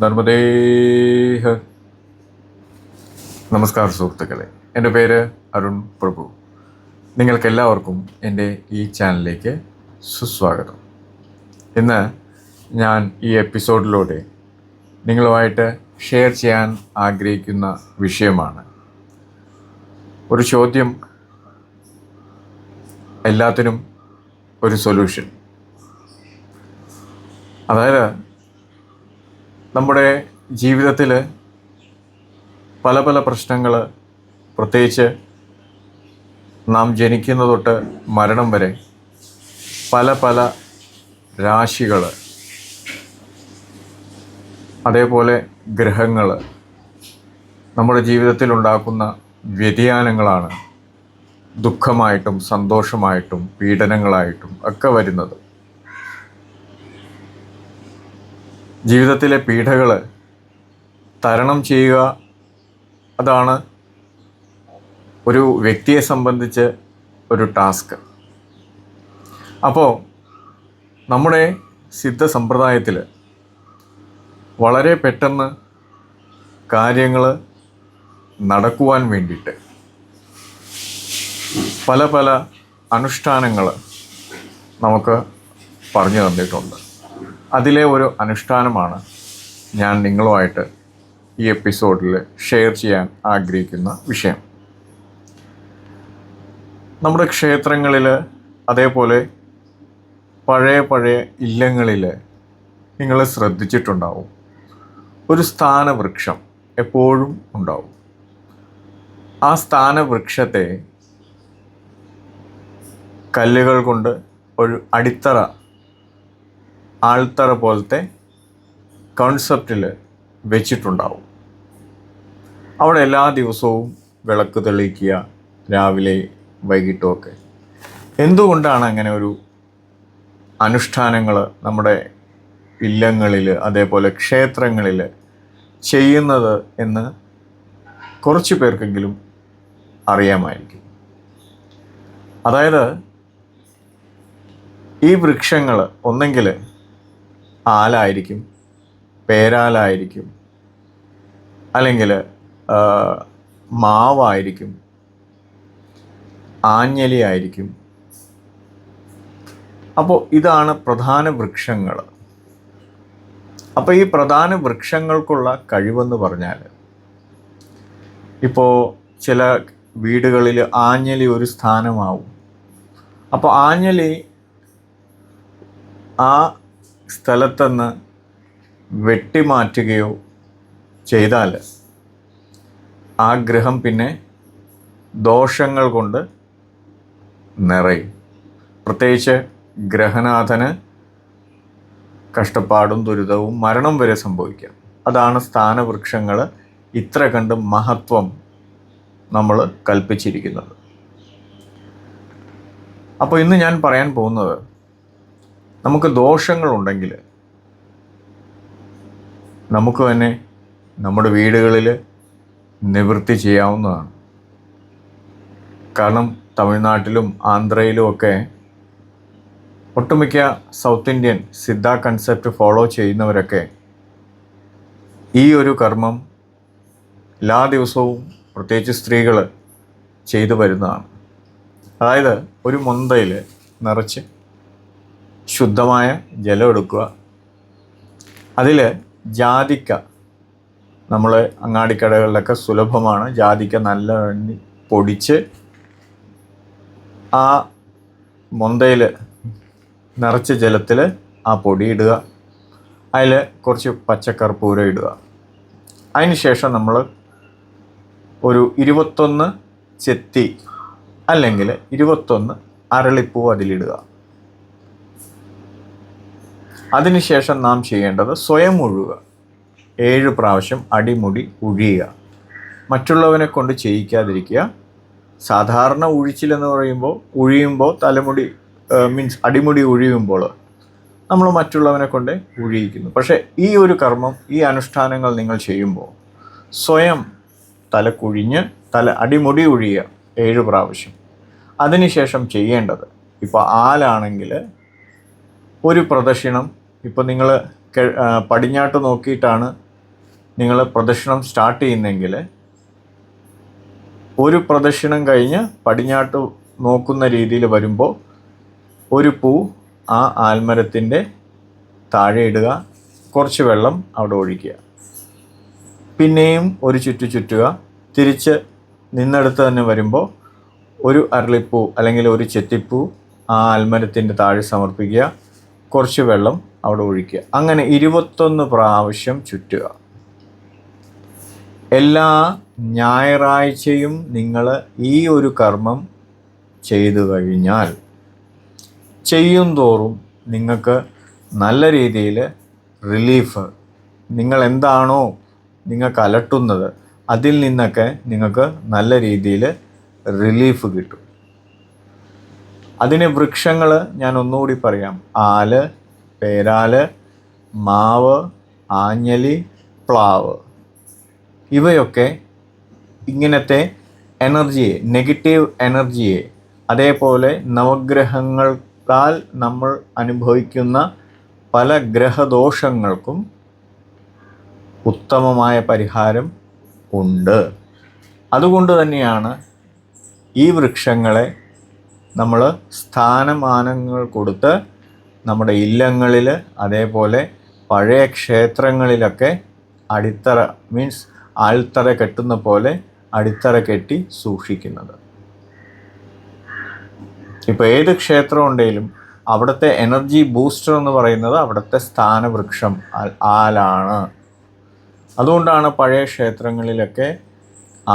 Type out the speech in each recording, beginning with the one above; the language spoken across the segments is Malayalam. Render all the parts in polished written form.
നർമ്മദേഹ. നമസ്കാരം സുഹൃത്തുക്കളെ, എൻ്റെ പേര് അരുൺ പ്രഭു. നിങ്ങൾക്കെല്ലാവർക്കും എൻ്റെ ഈ ചാനലിലേക്ക് സുസ്വാഗതം. ഇന്ന് ഞാൻ ഈ എപ്പിസോഡിലൂടെ നിങ്ങളുമായിട്ട് ഷെയർ ചെയ്യാൻ ആഗ്രഹിക്കുന്ന വിഷയമാണ് ഒരു ചോദ്യം, എല്ലാത്തിനും ഒരു സൊല്യൂഷൻ. അതായത് നമ്മുടെ ജീവിതത്തിൽ പല പല പ്രശ്നങ്ങൾ, പ്രത്യേകിച്ച് നാം ജനിക്കുന്ന തൊട്ട് മരണം വരെ പല പല രാശികൾ, അതേപോലെ ഗ്രഹങ്ങൾ നമ്മുടെ ജീവിതത്തിൽ ഉണ്ടാക്കുന്ന വ്യതിയാനങ്ങളാണ് ദുഃഖമായിട്ടും സന്തോഷമായിട്ടും പീഡനങ്ങളായിട്ടും ഒക്കെ വരുന്നത്. ജീവിതത്തിലെ പീഡകൾ തരണം ചെയ്യുക, അതാണ് ഒരു വ്യക്തിയെ സംബന്ധിച്ച് ഒരു ടാസ്ക്. അപ്പോൾ നമ്മുടെ സിദ്ധ സമ്പ്രദായത്തിൽ വളരെ പെട്ടെന്ന് കാര്യങ്ങൾ നടക്കുവാൻ വേണ്ടിയിട്ട് പല പല അനുഷ്ഠാനങ്ങൾ നമുക്ക് പറഞ്ഞു തന്നിട്ടുണ്ട്. അതിലെ ഒരു അനുഷ്ഠാനമാണ് ഞാൻ നിങ്ങളുമായിട്ട് ഈ എപ്പിസോഡിൽ ഷെയർ ചെയ്യാൻ ആഗ്രഹിക്കുന്ന വിഷയം. നമ്മുടെ ക്ഷേത്രങ്ങളിൽ, അതേപോലെ പഴയ ഇല്ലങ്ങളിൽ നിങ്ങൾ ശ്രദ്ധിച്ചിട്ടുണ്ടാവും, ഒരു സ്ഥാനവൃക്ഷം എപ്പോഴും ഉണ്ടാവും. ആ സ്ഥാനവൃക്ഷത്തെ കല്ലുകൾ കൊണ്ട് ഒരു അടിത്തറ, ആൾത്തറ പോലത്തെ കോൺസെപ്റ്റിൽ വെച്ചിട്ടുണ്ടാവും. അവിടെ എല്ലാ ദിവസവും വിളക്ക് തെളിയിക്കുക, രാവിലെ വൈകിട്ടുമൊക്കെ. എന്തുകൊണ്ടാണ് അങ്ങനെ ഒരു അനുഷ്ഠാനങ്ങൾ നമ്മുടെ ഇല്ലങ്ങളിൽ, അതേപോലെ ക്ഷേത്രങ്ങളിൽ ചെയ്യുന്നത് എന്ന് കുറച്ച് പേർക്കെങ്കിലും അറിയാമായിരിക്കും. അതായത് ഈ വൃക്ഷങ്ങൾ ഒന്നെങ്കിൽ ആലായിരിക്കും, പേരാലായിരിക്കും, അല്ലെങ്കിൽ മാവായിരിക്കും, ആഞ്ഞലി ആയിരിക്കും. അപ്പോൾ ഇതാണ് പ്രധാന വൃക്ഷങ്ങൾ. അപ്പോൾ ഈ പ്രധാന വൃക്ഷങ്ങൾക്കുള്ള കഴിവെന്ന് പറഞ്ഞാൽ, ഇപ്പോൾ ചില വീടുകളിൽ ആഞ്ഞലി ഒരു സ്ഥാനമാവും. അപ്പോൾ ആഞ്ഞലി ആ സ്ഥലത്തുനിന്ന് വെട്ടിമാറ്റുകയോ ചെയ്താൽ ആ ഗൃഹം പിന്നെ ദോഷങ്ങൾ കൊണ്ട് നിറയും. പ്രത്യേകിച്ച് ഗ്രഹനാഥന് കഷ്ടപ്പാടും ദുരിതവും മരണം വരെ സംഭവിക്കാം. അതാണ് സ്ഥാനവൃക്ഷങ്ങൾ ഇത്ര കണ്ട് മഹത്വം നമ്മൾ കൽപ്പിച്ചിരിക്കുന്നത്. അപ്പോൾ ഇന്ന് ഞാൻ പറയാൻ പോകുന്നത്, നമുക്ക് ദോഷങ്ങളുണ്ടെങ്കിൽ നമുക്ക് തന്നെ നമ്മുടെ വീടുകളിൽ നിവൃത്തി ചെയ്യാവുന്നതാണ്. കാരണം തമിഴ്നാട്ടിലും ആന്ധ്രയിലും ഒക്കെ ഒട്ടുമിക്ക South Indian Siddha concept follow ചെയ്യുന്നവരൊക്കെ ഈ ഒരു കർമ്മം എല്ലാ ദിവസവും, പ്രത്യേകിച്ച് സ്ത്രീകൾ, ചെയ്തു വരുന്നതാണ്. അതായത് ഒരു മൊന്തയിൽ നിറച്ച് ശുദ്ധമായ ജലം എടുക്കുക, അതിൽ ജാതിക്ക, നമ്മൾ അങ്ങാടിക്കടകളിലൊക്കെ സുലഭമാണ്, ജാതിക്ക നല്ല പൊടിച്ച് ആ മൊന്തയിൽ നിറച്ച ജലത്തിൽ ആ പൊടി ഇടുക, അതിൽ കുറച്ച് പച്ചക്കർപ്പൂരം ഇടുക. അതിന് ശേഷം നമ്മൾ ഒരു 21 ചെത്തി അല്ലെങ്കിൽ 21 അരളിപ്പൂ അതിലിടുക. അതിനുശേഷം നാം ചെയ്യേണ്ടത് സ്വയം ഉഴുക, 7 പ്രാവശ്യം അടിമുടി ഉഴിയുക. മറ്റുള്ളവനെ കൊണ്ട് ചെയ്യിക്കാതിരിക്കുക. സാധാരണ ഉഴിച്ചിലെന്ന് ഉഴിയുമ്പോൾ തലമുടി അടിമുടി ഉഴിയുമ്പോൾ നമ്മൾ മറ്റുള്ളവനെ കൊണ്ട് ഉഴിയിക്കുന്നു. പക്ഷേ ഈ ഒരു കർമ്മം, ഈ അനുഷ്ഠാനങ്ങൾ നിങ്ങൾ ചെയ്യുമ്പോൾ സ്വയം തല അടിമുടി ഉഴിയുക 7 പ്രാവശ്യം. അതിനുശേഷം ചെയ്യേണ്ടത്, ഇപ്പോൾ ആലാണെങ്കിൽ ഒരു പ്രദക്ഷിണം, ഇപ്പോൾ നിങ്ങൾ പടിഞ്ഞാട്ട് നോക്കിയിട്ടാണ് നിങ്ങൾ പ്രദക്ഷിണം സ്റ്റാർട്ട് ചെയ്യുന്നതെങ്കിൽ ഒരു പ്രദക്ഷിണം കഴിഞ്ഞ് പടിഞ്ഞാട്ട് നോക്കുന്ന രീതിയിൽ വരുമ്പോൾ ഒരു പൂ ആ ആൽമരത്തിൻ്റെ താഴെ ഇടുക, കുറച്ച് വെള്ളം അവിടെ ഒഴിക്കുക, പിന്നെയും ഒരു ചുറ്റുക, തിരിച്ച് നിന്നെടുത്ത് തന്നെ വരുമ്പോൾ ഒരു അരളിപ്പൂ അല്ലെങ്കിൽ ഒരു ചെത്തിപ്പൂ ആ ആൽമരത്തിൻ്റെ താഴെ സമർപ്പിക്കുക, കുറച്ച് വെള്ളം അവിടെ ഒഴിക്കുക. അങ്ങനെ 21 പ്രാവശ്യം ചുറ്റുക. എല്ലാ ഞായറാഴ്ചയും നിങ്ങൾ ഈ ഒരു കർമ്മം ചെയ്തു കഴിഞ്ഞാൽ ചെയ്യും തോറും നിങ്ങൾക്ക് നല്ല രീതിയിൽ റിലീഫ്, നിങ്ങൾ എന്താണോ നിങ്ങൾക്ക് അലട്ടുന്നത് അതിൽ നിന്നൊക്കെ നിങ്ങൾക്ക് നല്ല രീതിയിൽ റിലീഫ് കിട്ടും. അതിന് വൃക്ഷങ്ങൾ ഞാൻ ഒന്നുകൂടി പറയാം: ആല്, പേരാല്, മാവ്, ആഞ്ഞലി, പ്ലാവ്. ഇവയൊക്കെ ഇങ്ങനത്തെ എനർജിയെ, നെഗറ്റീവ് എനർജിയെ, അതേപോലെ നവഗ്രഹങ്ങളാൽ നമ്മൾ അനുഭവിക്കുന്ന പല ഗ്രഹദോഷങ്ങൾക്കും ഉത്തമമായ പരിഹാരം ഉണ്ട്. അതുകൊണ്ട് തന്നെയാണ് ഈ വൃക്ഷങ്ങളെ നമ്മൾ സ്ഥാനമാനങ്ങൾ കൊടുത്ത് നമ്മുടെ ഇല്ലങ്ങളിൽ, അതേപോലെ പഴയ ക്ഷേത്രങ്ങളിലൊക്കെ അടിത്തറ മീൻസ് ആൽത്തറ കെട്ടുന്ന പോലെ അടിത്തറ കെട്ടി സൂക്ഷിക്കുന്നത്. ഇപ്പോൾ ഏത് ക്ഷേത്രം ഉണ്ടെങ്കിലും അവിടുത്തെ എനർജി ബൂസ്റ്റർ എന്ന് പറയുന്നത് അവിടുത്തെ സ്ഥാനവൃക്ഷം ആലാണ്. അതുകൊണ്ടാണ് പഴയ ക്ഷേത്രങ്ങളിലൊക്കെ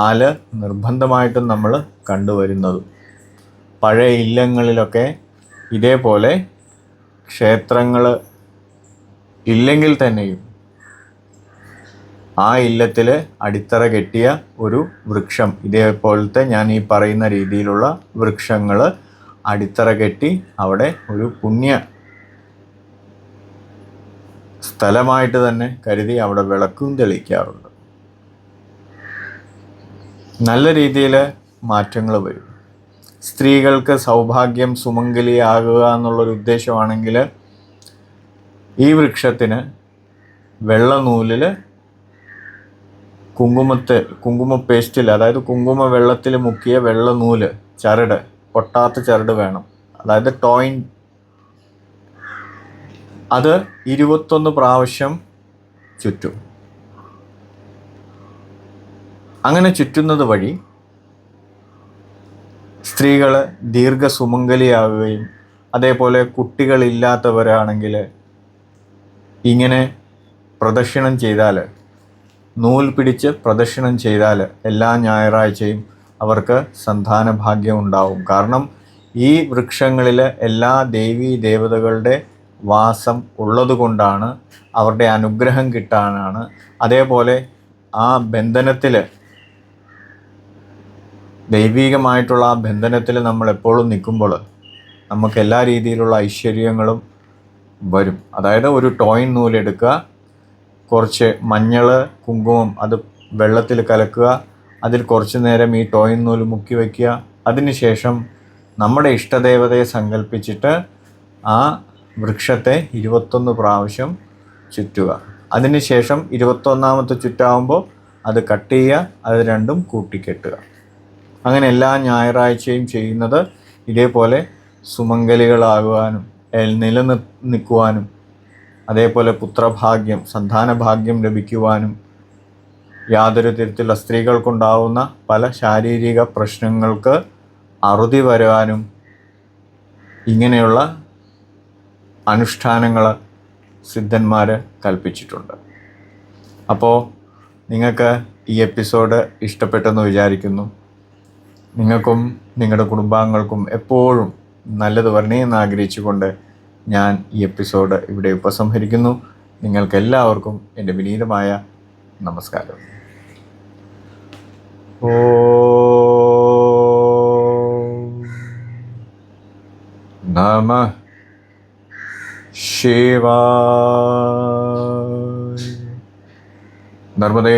ആല് നിർബന്ധമായിട്ടും നമ്മൾ കണ്ടുവരുന്നത്. പഴയ ഇല്ലങ്ങളിലൊക്കെ ഇതേപോലെ ക്ഷേത്രങ്ങൾ ഇല്ലെങ്കിൽ തന്നെയും ആ ഇല്ലത്തിൽ അടിത്തറ കെട്ടിയ ഒരു വൃക്ഷം, ഇതേപോലത്തെ ഞാൻ ഈ പറയുന്ന രീതിയിലുള്ള വൃക്ഷങ്ങൾ അടിത്തറ കെട്ടി അവിടെ ഒരു പുണ്യ സ്ഥലമായിട്ട് തന്നെ കരുതി അവിടെ വിളക്കും തെളിയിക്കാറുണ്ട്. നല്ല രീതിയിൽ മാറ്റങ്ങൾ വരും. സ്ത്രീകൾക്ക് സൗഭാഗ്യം, സുമംഗലിയാകുക എന്നുള്ളൊരു ഉദ്ദേശമാണെങ്കിൽ ഈ വൃക്ഷത്തിന് വെള്ള നൂലിൽ കുങ്കുമ പേസ്റ്റിൽ, അതായത് കുങ്കുമ വെള്ളത്തിൽ മുക്കിയ വെള്ള നൂല്, ചരട്, പൊട്ടാത്ത ചരട് വേണം, അതായത് ടോയിൻ. അത് 21 പ്രാവശ്യം ചുറ്റും. അങ്ങനെ ചുറ്റുന്നത് വഴി സ്ത്രീകൾ ദീർഘസുമംഗലിയാവുകയും, അതേപോലെ കുട്ടികളില്ലാത്തവരാണെങ്കിൽ ഇങ്ങനെ പ്രദക്ഷിണം ചെയ്താൽ, നൂൽ പിടിച്ച് പ്രദക്ഷിണം ചെയ്താൽ എല്ലാ ഞായറാഴ്ചയും അവർക്ക് സന്താന ഭാഗ്യം ഉണ്ടാവും. കാരണം ഈ വൃക്ഷങ്ങളിൽ എല്ലാ ദേവീ ദേവതകളുടെ വാസം ഉള്ളതുകൊണ്ടാണ്, അവരുടെ അനുഗ്രഹം കിട്ടാനാണ്. അതേപോലെ ആ ബന്ധനത്തിൽ, ദൈവികമായിട്ടുള്ള ആ ബന്ധനത്തിൽ നമ്മൾ എപ്പോഴും നിൽക്കുമ്പോൾ നമുക്ക് എല്ലാ രീതിയിലുള്ള ഐശ്വര്യങ്ങളും വരും. അതായത് ഒരു ടോയിൻ നൂലെടുക്കുക, കുറച്ച് മഞ്ഞൾ, കുങ്കുമം അത് വെള്ളത്തിൽ കലക്കുക, അതിൽ കുറച്ച് നേരം ഈ ടോയിൻ നൂല് മുക്കി വയ്ക്കുക. അതിനുശേഷം നമ്മുടെ ഇഷ്ടദേവതയെ സങ്കല്പിച്ചിട്ട് ആ വൃക്ഷത്തെ 21 പ്രാവശ്യം ചുറ്റുക. അതിനുശേഷം 21ാമത്തെ ചുറ്റാവുമ്പോൾ അത് കട്ട് ചെയ്യുക, അത് രണ്ടും കൂട്ടിക്കെട്ടുക. അങ്ങനെ എല്ലാ ഞായറാഴ്ചയും ചെയ്യുന്നത് ഇതേപോലെ സുമംഗലികളാകുവാനും നിലനിൽക്കുവാനും, അതേപോലെ പുത്രഭാഗ്യം, സന്താനഭാഗ്യം ലഭിക്കുവാനും, യാതൊരു തരത്തിലുള്ള സ്ത്രീകൾക്കുണ്ടാവുന്ന പല ശാരീരിക പ്രശ്നങ്ങൾക്ക് അറുതി വരാനും ഇങ്ങനെയുള്ള അനുഷ്ഠാനങ്ങൾ സിദ്ധന്മാർ കൽപ്പിച്ചിട്ടുണ്ട്. അപ്പോൾ നിങ്ങൾക്ക് ഈ എപ്പിസോഡ് ഇഷ്ടപ്പെട്ടെന്ന് വിചാരിക്കുന്നു. നിങ്ങൾക്കും നിങ്ങളുടെ കുടുംബാംഗങ്ങൾക്കും എപ്പോഴും നല്ലത് വരണേ എന്ന് ആഗ്രഹിച്ചുകൊണ്ട് ഞാൻ ഈ എപ്പിസോഡ് ഇവിടെ ഉപസംഹരിക്കുന്നു. നിങ്ങൾക്കെല്ലാവർക്കും എൻ്റെ വിനീതമായ നമസ്കാരം. ഓം നമഃ ശിവായ. നർമ്മദേ